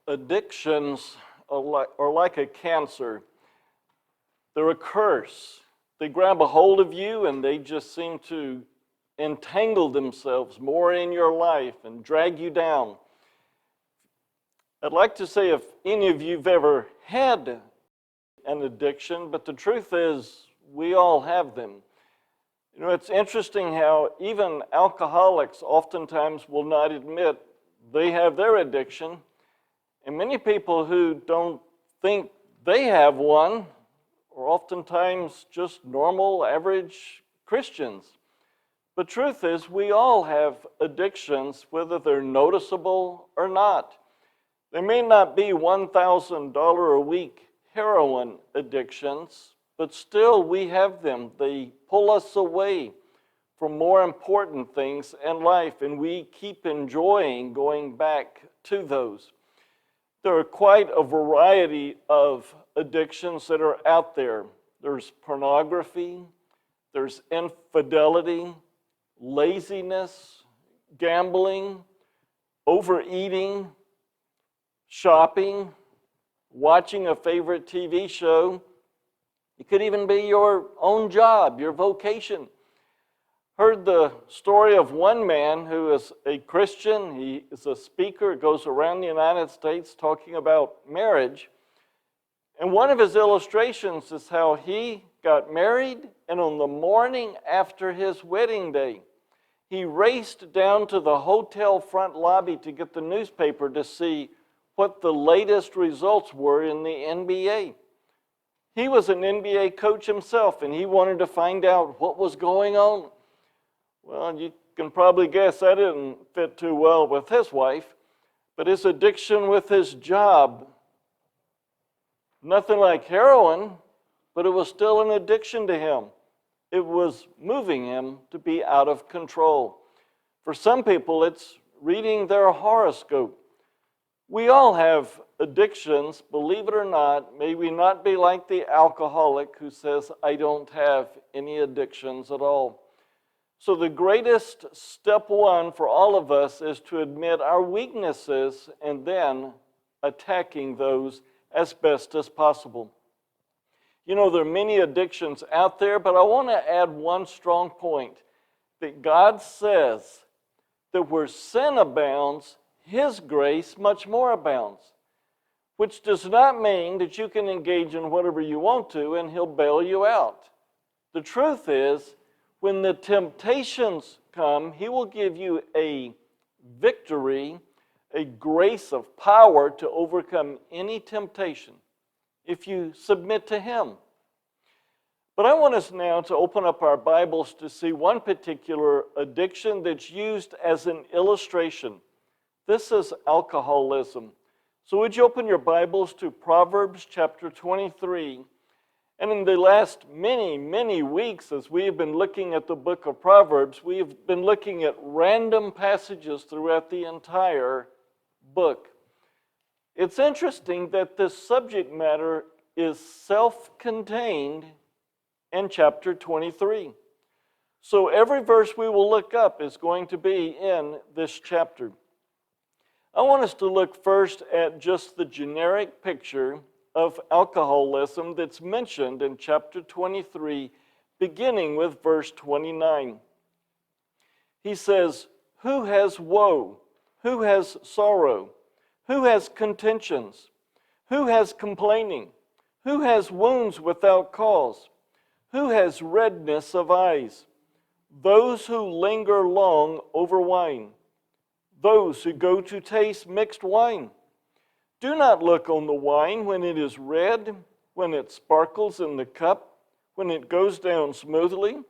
Addictions are like a cancer. They're a curse. They grab a hold of you and they just seem to entangle themselves more in your life and drag you down. I'd like to say if any of you've ever had an addiction, but the truth is we all have them. You know, it's interesting how even alcoholics oftentimes will not admit they have their addiction. And many people who don't think they have one are oftentimes just normal, average Christians. The truth is, we all have addictions, whether they're noticeable or not. They may not be $1,000 a week heroin addictions, but still we have them. They pull us away from more important things in life, and we keep enjoying going back to those. There are quite a variety of addictions that are out there. There's pornography, there's infidelity, laziness, gambling, overeating, shopping, watching a favorite TV show. It could even be your own job, your vocation. Heard the story of one man who is a Christian. He is a speaker, goes around the United States talking about marriage. And one of his illustrations is how he got married, and on the morning after his wedding day, he raced down to the hotel front lobby to get the newspaper to see what the latest results were in the NBA. He was an NBA coach himself, and he wanted to find out what was going on. Well, you can probably guess that didn't fit too well with his wife, but his addiction with his job, nothing like heroin, but it was still an addiction to him. It was moving him to be out of control. For some people, it's reading their horoscope. We all have addictions, believe it or not. May we not be like the alcoholic who says, I don't have any addictions at all. So the greatest step one for all of us is to admit our weaknesses and then attacking those as best as possible. You know, there are many addictions out there, but I want to add one strong point, that God says that where sin abounds, His grace much more abounds, which does not mean that you can engage in whatever you want to and He'll bail you out. The truth is, when the temptations come, He will give you a victory, a grace of power to overcome any temptation if you submit to Him. But I want us now to open up our Bibles to see one particular addiction that's used as an illustration. This is alcoholism. So would you open your Bibles to Proverbs chapter 23? And in the last many weeks, as we have been looking at the book of Proverbs, we have been looking at random passages throughout the entire book. It's interesting that this subject matter is self-contained in chapter 23. So every verse we will look up is going to be in this chapter. I want us to look first at just the generic picture of alcoholism that's mentioned in chapter 23, beginning with verse 29. He says, "Who has woe? Who has sorrow? Who has contentions? Who has complaining? Who has wounds without cause? Who has redness of eyes? Those who linger long over wine, those who go to taste mixed wine. Do not look on the wine when it is red, when it sparkles in the cup, when it goes down smoothly."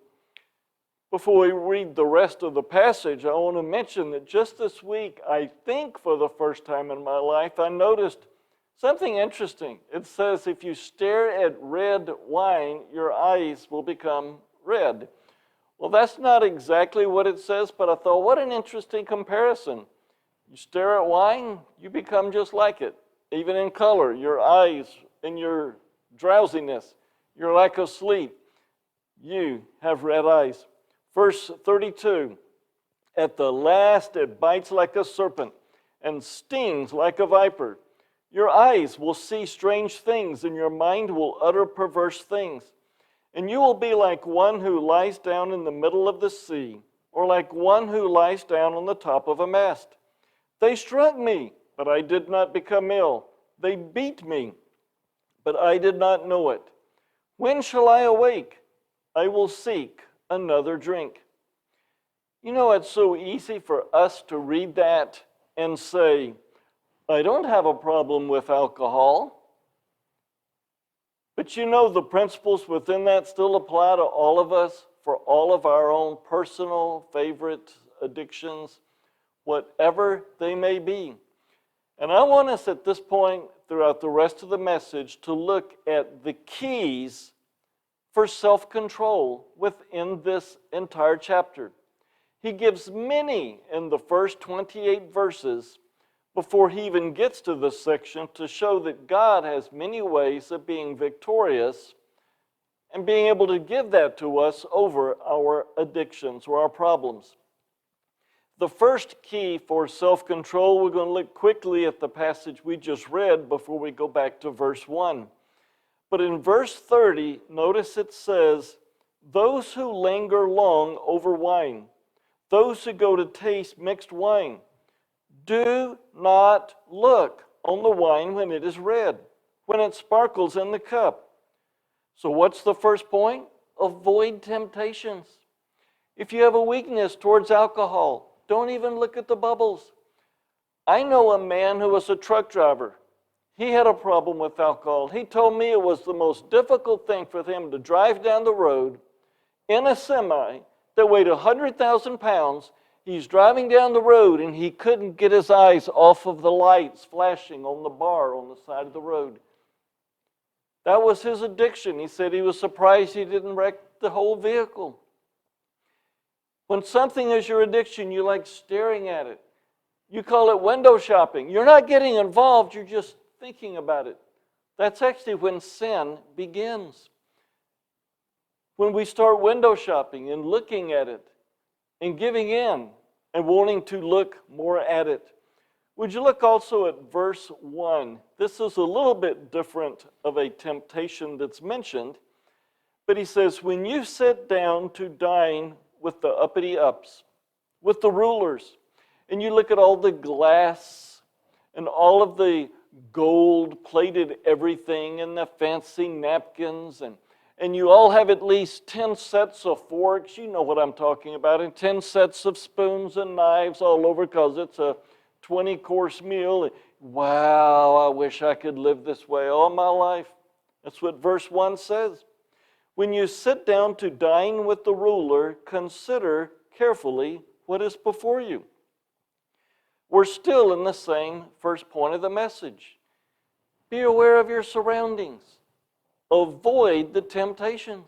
Before we read the rest of the passage, I want to mention that just this week, I think for the first time in my life, I noticed something interesting. It says if you stare at red wine, your eyes will become red. Well, that's not exactly what it says, but I thought, what an interesting comparison. You stare at wine, you become just like it. Even in color, your eyes and your drowsiness, your lack of sleep, you have red eyes. Verse 32, "At the last it bites like a serpent and stings like a viper. Your eyes will see strange things, and your mind will utter perverse things. And you will be like one who lies down in the middle of the sea, or like one who lies down on the top of a mast. They struck me, but I did not become ill. They beat me, but I did not know it. When shall I awake? I will seek another drink. You know, it's so easy for us to read that and say, I don't have a problem with alcohol. But you know, the principles within that still apply to all of us for all of our own personal favorite addictions, whatever they may be. And I want us at this point throughout the rest of the message to look at the keys for self-control within this entire chapter. He gives many in the first 28 verses before he even gets to this section to show that God has many ways of being victorious and being able to give that to us over our addictions or our problems. The first key for self-control, we're going to look quickly at the passage we just read before we go back to verse 1. But in verse 30, notice it says, those who linger long over wine, those who go to taste mixed wine, do not look on the wine when it is red, when it sparkles in the cup. So what's the first point? Avoid temptations. If you have a weakness towards alcohol, don't even look at the bubbles. I know a man who was a truck driver. He had a problem with alcohol. He told me it was the most difficult thing for him to drive down the road in a semi that weighed 100,000 pounds. He's driving down the road and he couldn't get his eyes off of the lights flashing on the bar on the side of the road. That was his addiction. He said he was surprised he didn't wreck the whole vehicle. When something is your addiction, you like staring at it. You call it window shopping. You're not getting involved, you're just thinking about it. That's actually when sin begins. When we start window shopping and looking at it and giving in and wanting to look more at it. Would you look also at verse 1? This is a little bit different of a temptation that's mentioned, but he says, when you sit down to dine with the uppity ups, with the rulers, and you look at all the glass and all of the gold-plated everything and the fancy napkins, and you all have at least 10 sets of forks, you know what I'm talking about, and 10 sets of spoons and knives all over because it's a 20-course meal. Wow, I wish I could live this way all my life. That's what verse 1 says. When you sit down to dine with the ruler, consider carefully what is before you. We're still in the same first point of the message. Be aware of your surroundings. Avoid the temptations.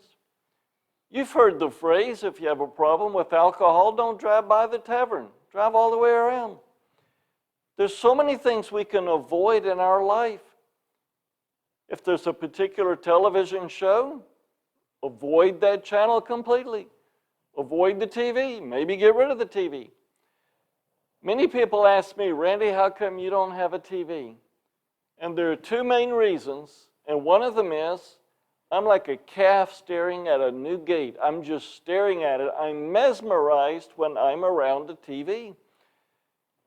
You've heard the phrase, if you have a problem with alcohol, don't drive by the tavern. Drive all the way around. There's so many things we can avoid in our life. If there's a particular television show, avoid that channel completely. Avoid the TV. Maybe get rid of the TV. Many people ask me, Randy, how come you don't have a TV? And there are two main reasons, and one of them is I'm like a calf staring at a new gate. I'm just staring at it. I'm mesmerized when I'm around the TV.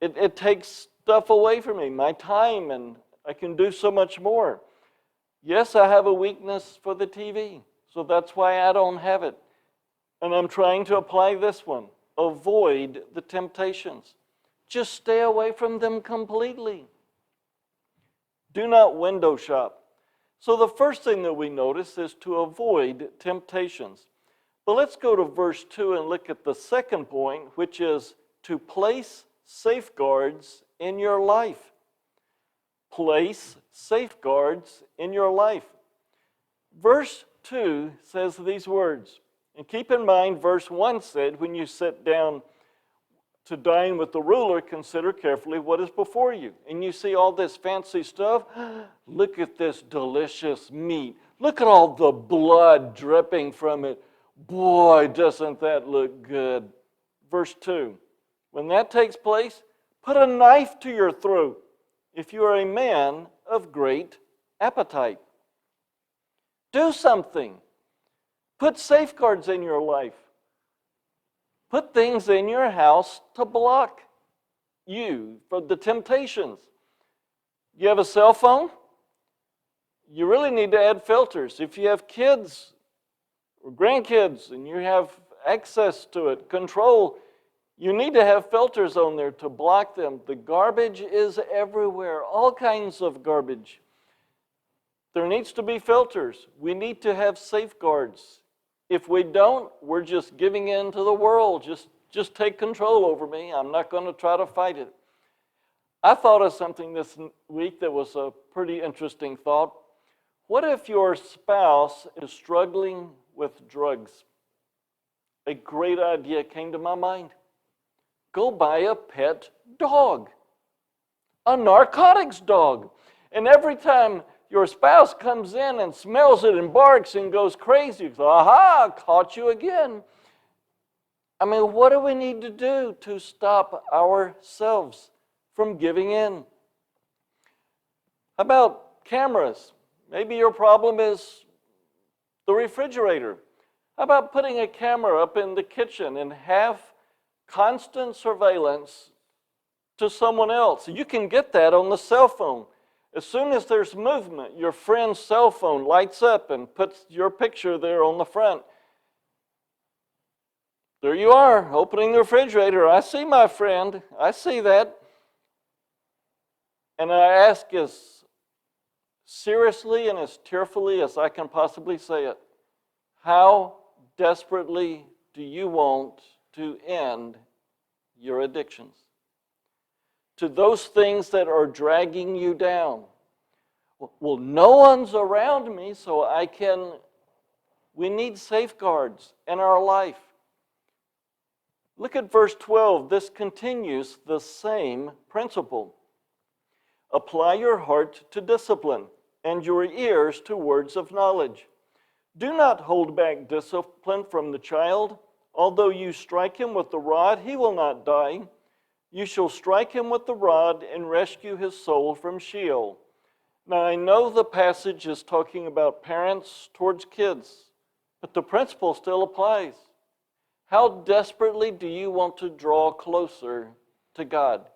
It takes stuff away from me, my time, and I can do so much more. Yes, I have a weakness for the TV, so that's why I don't have it. And I'm trying to apply this one. Avoid the temptations. Just stay away from them completely. Do not window shop. So the first thing that we notice is to avoid temptations. But let's go to verse 2 and look at the second point, which is to place safeguards in your life. Place safeguards in your life. Verse 2 says these words. And keep in mind, verse 1 said, when you sit down to dine with the ruler, consider carefully what is before you. And you see all this fancy stuff. Look at this delicious meat. Look at all the blood dripping from it. Boy, doesn't that look good. Verse 2, when that takes place, put a knife to your throat. If you are a man, of great appetite. Do something. Put safeguards in your life. Put things in your house to block you from the temptations. You have a cell phone? You really need to add filters. If you have kids or grandkids and you have access to it, control, you need to have filters on there to block them. The garbage is everywhere, all kinds of garbage. There needs to be filters. We need to have safeguards. If we don't, we're just giving in to the world. Just take control over me. I'm not going to try to fight it. I thought of something this week that was a pretty interesting thought. What if your spouse is struggling with drugs? A great idea came to my mind. Go buy a pet dog, a narcotics dog. And every time your spouse comes in and smells it and barks and goes crazy, you go, aha, caught you again. I mean, what do we need to do to stop ourselves from giving in? How about cameras? Maybe your problem is the refrigerator. How about putting a camera up in the kitchen and have constant surveillance to someone else? You can get that on the cell phone. As soon as there's movement, your friend's cell phone lights up and puts your picture there on the front. There you are, opening the refrigerator. I see my friend. I see that. And I ask as seriously and as tearfully as I can possibly say it, how desperately do you want to end your addictions? To those things that are dragging you down. Well, no one's around me, so we need safeguards in our life. Look at verse 12. This continues the same principle. Apply your heart to discipline and your ears to words of knowledge. Do not hold back discipline from the child. Although you strike him with the rod, he will not die. You shall strike him with the rod and rescue his soul from Sheol. Now, I know the passage is talking about parents towards kids, but the principle still applies. How desperately do you want to draw closer to God?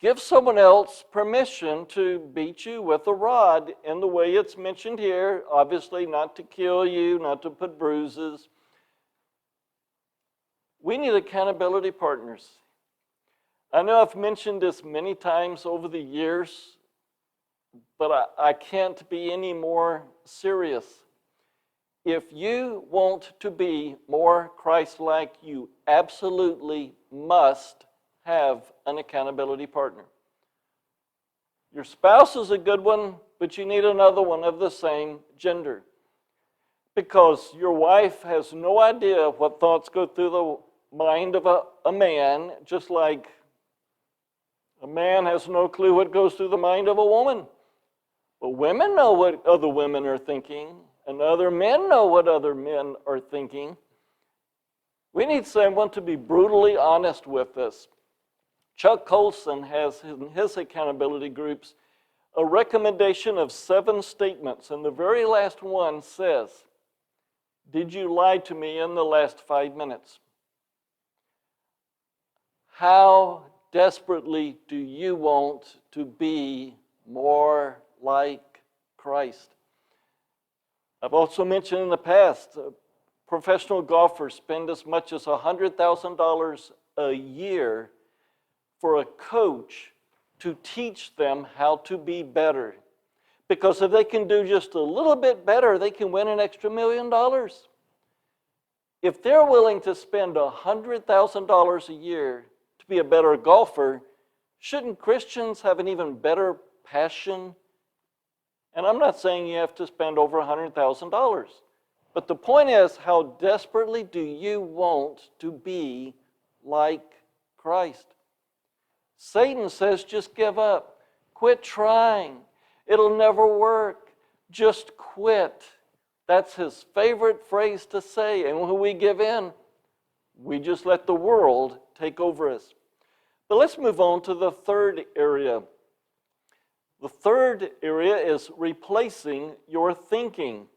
Give someone else permission to beat you with a rod in the way it's mentioned here, obviously not to kill you, not to put bruises. We need accountability partners. I know I've mentioned this many times over the years, but I can't be any more serious. If you want to be more Christ-like, you absolutely must have an accountability partner. Your spouse is a good one, but you need another one of the same gender. Because your wife has no idea what thoughts go through the mind of a man, just like a man has no clue what goes through the mind of a woman. But women know what other women are thinking, and other men know what other men are thinking. We need someone to be brutally honest with us. Chuck Colson has in his accountability groups a recommendation of 7 statements, and the very last one says, "Did you lie to me in the last 5 minutes?" How desperately do you want to be more like Christ? I've also mentioned in the past, professional golfers spend as much as $100,000 a year for a coach to teach them how to be better. Because if they can do just a little bit better, they can win an extra $1 million. If they're willing to spend $100,000 a year to be a better golfer, shouldn't Christians have an even better passion? And I'm not saying you have to spend over $100,000. But the point is, how desperately do you want to be like Christ? Satan says, just give up. Quit trying. It'll never work. Just quit. That's his favorite phrase to say. And when we give in, we just let the world take over us. But let's move on to the third area. The third area is replacing your thinking.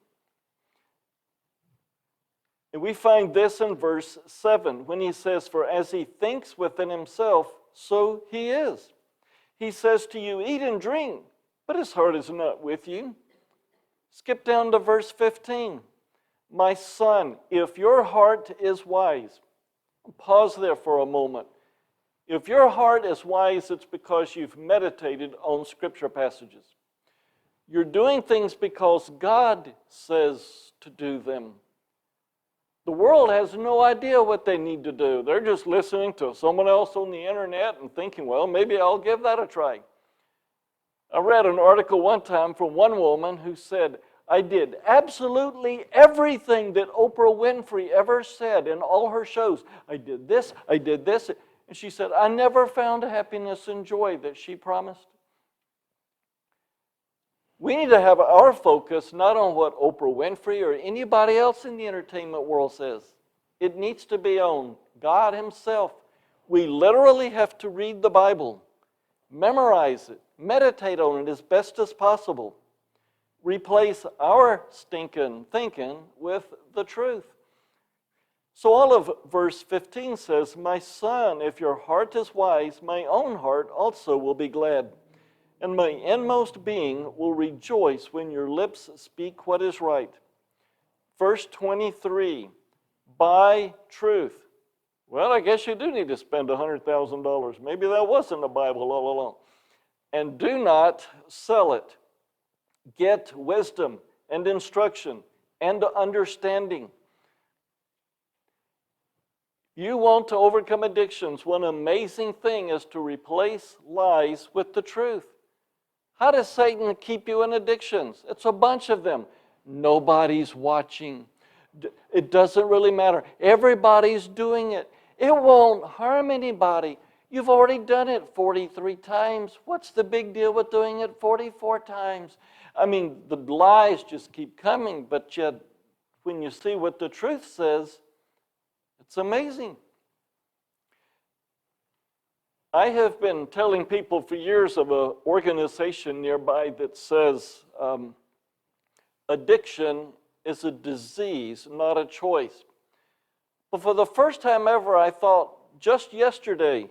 And we find this in verse 7 when he says, "For as he thinks within himself, so he is. He says to you, 'Eat and drink,' but his heart is not with you." Skip down to verse 15. "My son, if your heart is wise," pause there for a moment. If your heart is wise, it's because you've meditated on scripture passages. You're doing things because God says to do them. The world has no idea what they need to do. They're just listening to someone else on the internet and thinking, well, maybe I'll give that a try. I read an article one time from one woman who said, "I did absolutely everything that Oprah Winfrey ever said in all her shows. I did this, I did this." And she said, "I never found happiness and joy that she promised." We need to have our focus not on what Oprah Winfrey or anybody else in the entertainment world says. It needs to be on God Himself. We literally have to read the Bible, memorize it, meditate on it as best as possible. Replace our stinking thinking with the truth. So all of verse 15 says, "My son, if your heart is wise, my own heart also will be glad. And my inmost being will rejoice when your lips speak what is right." Verse 23, "Buy truth." Well, I guess you do need to spend $100,000. Maybe that was in the Bible all along. "And do not sell it. Get wisdom and instruction and understanding." You want to overcome addictions. One amazing thing is to replace lies with the truth. How does Satan keep you in addictions? It's a bunch of them. Nobody's watching. It doesn't really matter. Everybody's doing it. It won't harm anybody. You've already done it 43 times. What's the big deal with doing it 44 times? I mean, the lies just keep coming, but yet when you see what the truth says, it's amazing. I have been telling people for years of an organization nearby that says addiction is a disease, not a choice. But for the first time ever, I thought just yesterday,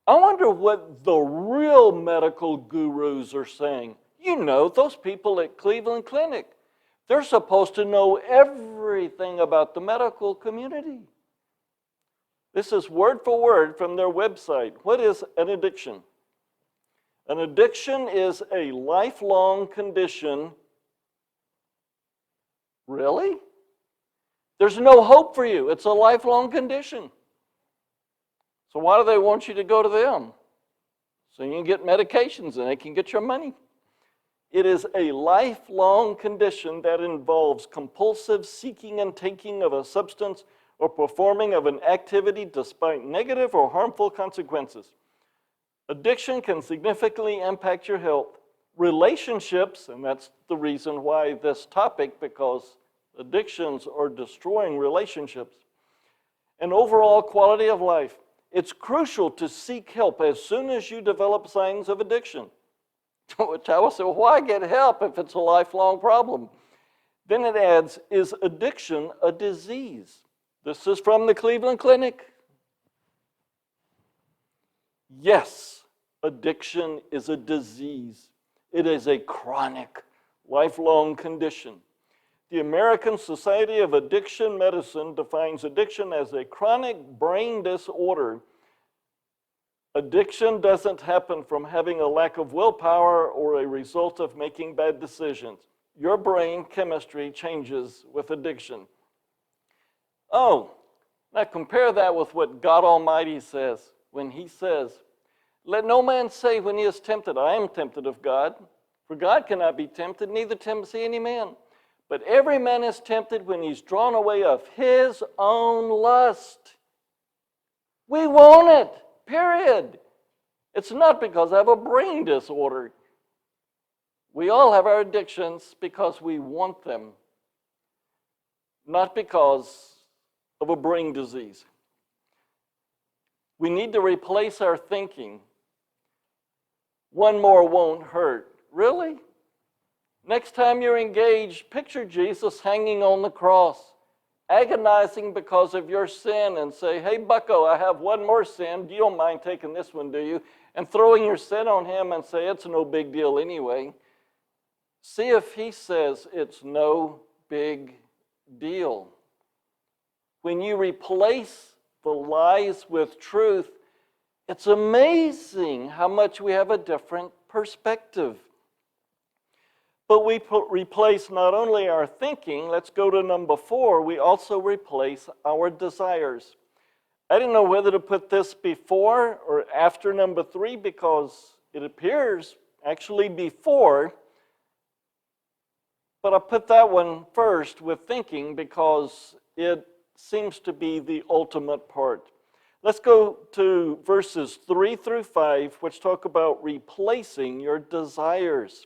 I wonder what the real medical gurus are saying. You know, those people at Cleveland Clinic, they're supposed to know everything about the medical community. This is word for word from their website. What is an addiction? An addiction is a lifelong condition. Really? There's no hope for you. It's a lifelong condition. So why do they want you to go to them? So you can get medications and they can get your money. It is a lifelong condition that involves compulsive seeking and taking of a substance or performing of an activity despite negative or harmful consequences. Addiction can significantly impact your health, relationships, and that's the reason why this topic, because addictions are destroying relationships, and overall quality of life. It's crucial to seek help as soon as you develop signs of addiction. Which I will say, well, why get help if it's a lifelong problem? Then it adds, is addiction a disease? This is from the Cleveland Clinic. Yes, addiction is a disease. It is a chronic, lifelong condition. The American Society of Addiction Medicine defines addiction as a chronic brain disorder. Addiction doesn't happen from having a lack of willpower or a result of making bad decisions. Your brain chemistry changes with addiction. Oh, now compare that with what God Almighty says when He says, "Let no man say when he is tempted, I am tempted of God. For God cannot be tempted, neither tempts He any man. But every man is tempted when he's drawn away of his own lust." We want it, period. It's not because I have a brain disorder. We all have our addictions because we want them, not because of a brain disease. We need to replace our thinking. One more won't hurt. Really? Next time you're engaged, picture Jesus hanging on the cross, agonizing because of your sin, and say, hey, bucko, I have one more sin. You don't mind taking this one, do you? And throwing your sin on him and say, it's no big deal anyway. See if he says it's no big deal. When you replace the lies with truth, it's amazing how much we have a different perspective. But we replace not only our thinking, let's go to number 4, we also replace our desires. I didn't know whether to put this before or after number 3 because it appears actually before, but I put that one first with thinking because it seems to be the ultimate part. Let's go to verses 3 through 5, which talk about replacing your desires.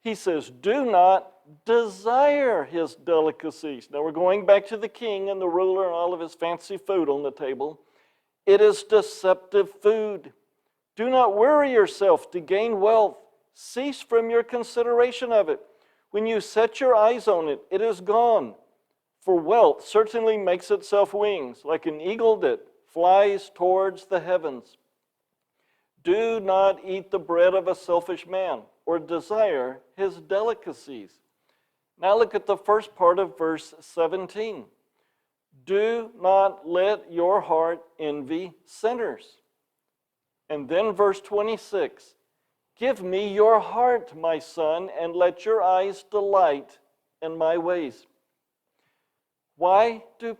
He says, do not desire his delicacies. Now we're going back to the king and the ruler and all of his fancy food on the table. It is deceptive food. Do not worry yourself to gain wealth. Cease from your consideration of it. When you set your eyes on it, it is gone. For wealth certainly makes itself wings, like an eagle that flies towards the heavens. Do not eat the bread of a selfish man, or desire his delicacies. Now look at the first part of verse 17. Do not let your heart envy sinners. And then verse 26. Give me your heart, my son, and let your eyes delight in my ways. Why do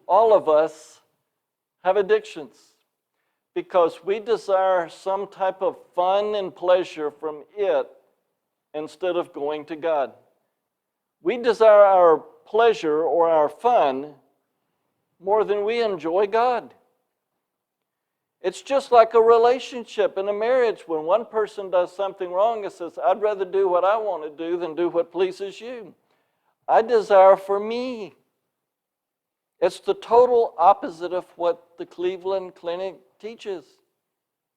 all of us have addictions? Because we desire some type of fun and pleasure from it instead of going to God. We desire our pleasure or our fun more than we enjoy God. It's just like a relationship in a marriage. When one person does something wrong, it says, I'd rather do what I want to do than do what pleases you. I desire for me. It's the total opposite of what the Cleveland Clinic teaches.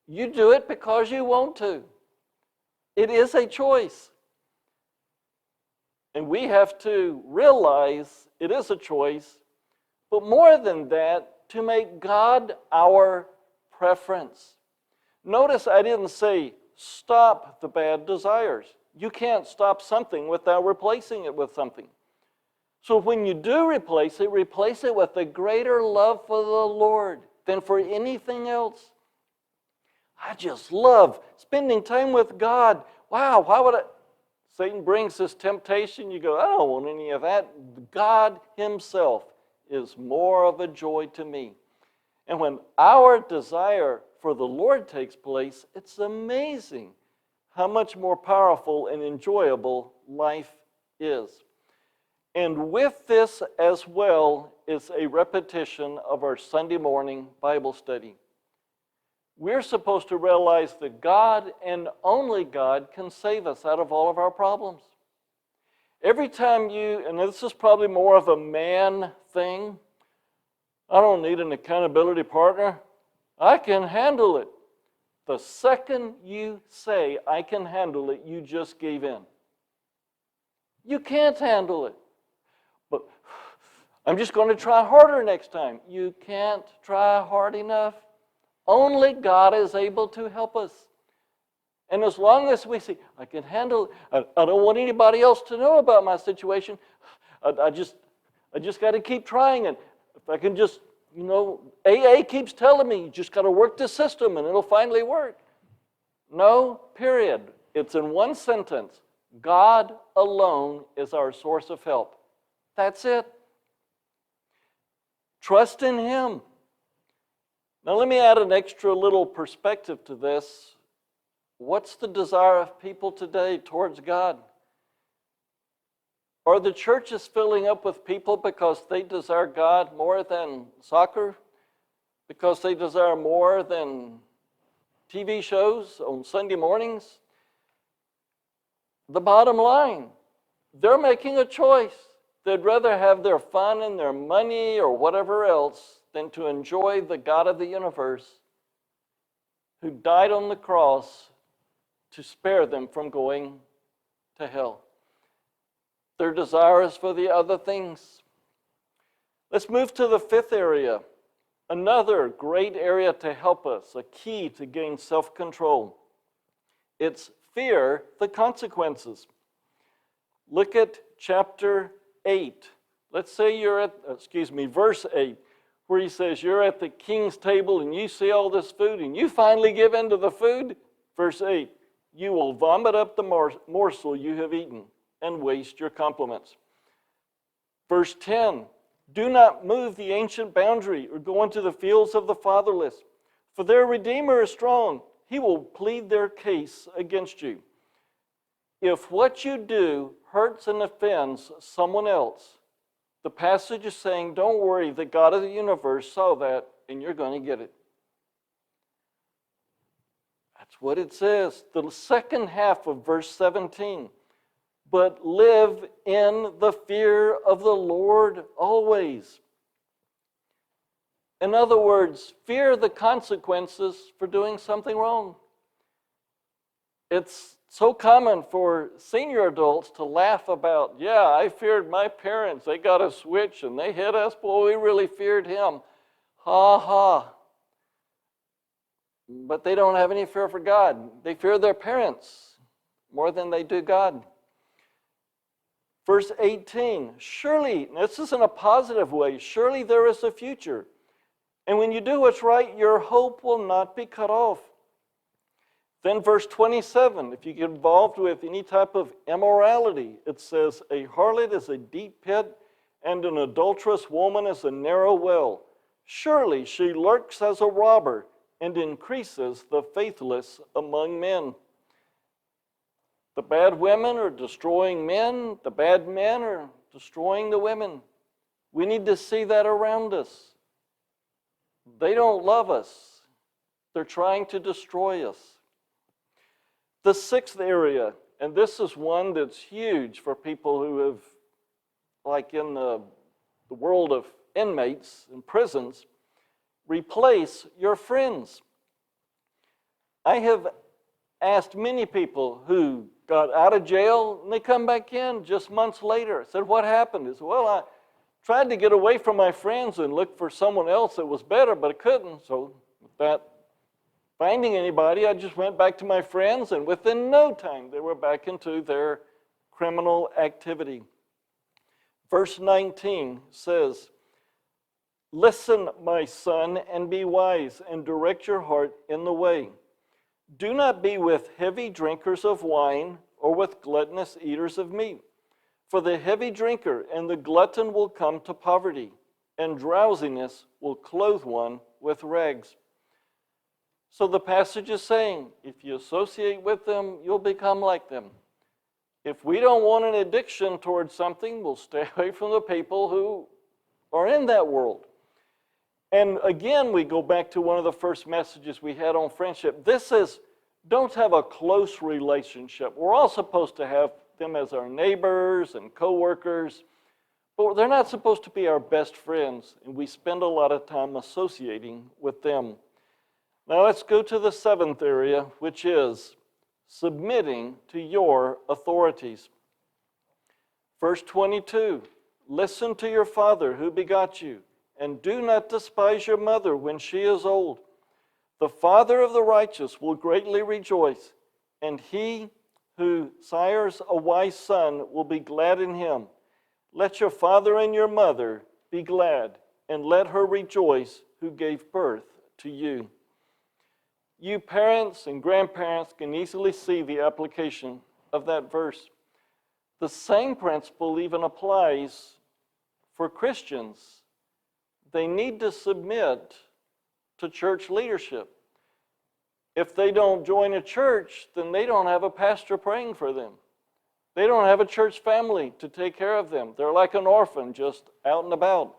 You do it because you want to. It is a choice. And we have to realize it is a choice, but more than that, to make God our preference. Notice I didn't say stop the bad desires. You can't stop something without replacing it with something. So when you do replace it with a greater love for the Lord than for anything else. I just love spending time with God. Wow, why would I? Satan brings this temptation. You go, I don't want any of that. God himself is more of a joy to me. And when our desire for the Lord takes place, it's amazing how much more powerful and enjoyable life is. And with this as well is a repetition of our Sunday morning Bible study. We're supposed to realize that God and only God can save us out of all of our problems. Every time and this is probably more of a man thing, I don't need an accountability partner. I can handle it. The second you say, I can handle it, you just gave in. You can't handle it. But I'm just going to try harder next time. You can't try hard enough. Only God is able to help us. And as long as we say, I can handle it, I don't want anybody else to know about my situation, I just got to keep trying it. If I can just, AA keeps telling me, you just got to work the system and it'll finally work. No, period. It's in one sentence. God alone is our source of help. That's it. Trust in him. Now let me add an extra little perspective to this. What's the desire of people today towards God? Are the churches filling up with people because they desire God more than soccer? Because they desire more than TV shows on Sunday mornings? The bottom line, they're making a choice. They'd rather have their fun and their money or whatever else than to enjoy the God of the universe who died on the cross to spare them from going to hell. Their desire is for the other things. Let's move to the fifth area. Another great area to help us, a key to gain self-control. It's fear the consequences. Look at chapter 8. Let's say you're at, verse 8, where he says you're at the king's table and you see all this food and you finally give in to the food. Verse 8, you will vomit up the morsel you have eaten and waste your compliments. Verse 10, do not move the ancient boundary or go into the fields of the fatherless, for their Redeemer is strong. He will plead their case against you. If what you do hurts and offends someone else, the passage is saying, don't worry, the God of the universe saw that and you're going to get it. That's what it says. The second half of verse 17. But live in the fear of the Lord always. In other words, fear the consequences for doing something wrong. It's so common for senior adults to laugh about, yeah, I feared my parents. They got a switch and they hit us. Boy, we really feared him. Ha ha. But they don't have any fear for God. They fear their parents more than they do God. Verse 18, surely, this is in a positive way, surely there is a future. And when you do what's right, your hope will not be cut off. Then verse 27, if you get involved with any type of immorality, it says, a harlot is a deep pit, and an adulterous woman is a narrow well. Surely she lurks as a robber, and increases the faithless among men. The bad women are destroying men. The bad men are destroying the women. We need to see that around us. They don't love us. They're trying to destroy us. The sixth area, and this is one that's huge for people who have, like in the world of inmates in prisons, replace your friends. I have asked many people who got out of jail and they come back in just months later. I said, what happened? He said, well, I tried to get away from my friends and look for someone else that was better, but I couldn't. So without finding anybody, I just went back to my friends, and within no time they were back into their criminal activity. Verse 19 says, listen, my son, and be wise, and direct your heart in the way. Do not be with heavy drinkers of wine or with gluttonous eaters of meat. For the heavy drinker and the glutton will come to poverty, and drowsiness will clothe one with rags. So the passage is saying, if you associate with them, you'll become like them. If we don't want an addiction towards something, we'll stay away from the people who are in that world. And again, we go back to one of the first messages we had on friendship. This is, don't have a close relationship. We're all supposed to have them as our neighbors and co-workers, but they're not supposed to be our best friends, and we spend a lot of time associating with them. Now let's go to the seventh area, which is submitting to your authorities. Verse 22, listen to your father who begot you, and do not despise your mother when she is old. The father of the righteous will greatly rejoice, and he who sires a wise son will be glad in him. Let your father and your mother be glad, and let her rejoice who gave birth to you. You parents and grandparents can easily see the application of that verse. The same principle even applies for Christians. They need to submit to church leadership. If they don't join a church, then they don't have a pastor praying for them. They don't have a church family to take care of them. They're like an orphan just out and about.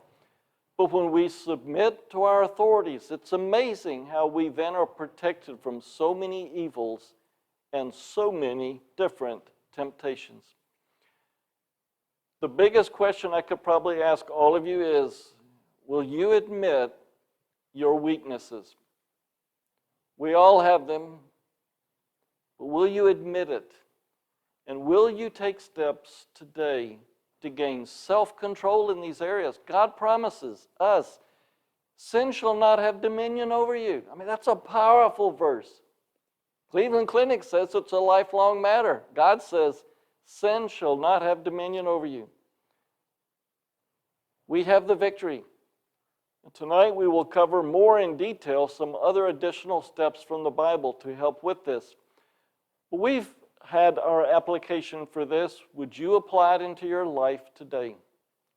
But when we submit to our authorities, it's amazing how we then are protected from so many evils and so many different temptations. The biggest question I could probably ask all of you is, will you admit your weaknesses? We all have them. But will you admit it? And will you take steps today to gain self-control in these areas? God promises us, sin shall not have dominion over you. I mean, that's a powerful verse. Cleveland Clinic says it's a lifelong matter. God says, sin shall not have dominion over you. We have the victory. And tonight we will cover more in detail some other additional steps from the Bible to help with this. But we've had our application for this. Would you apply it into your life today?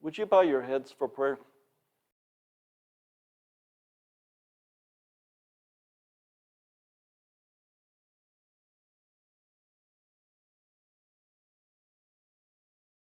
Would you bow your heads for prayer?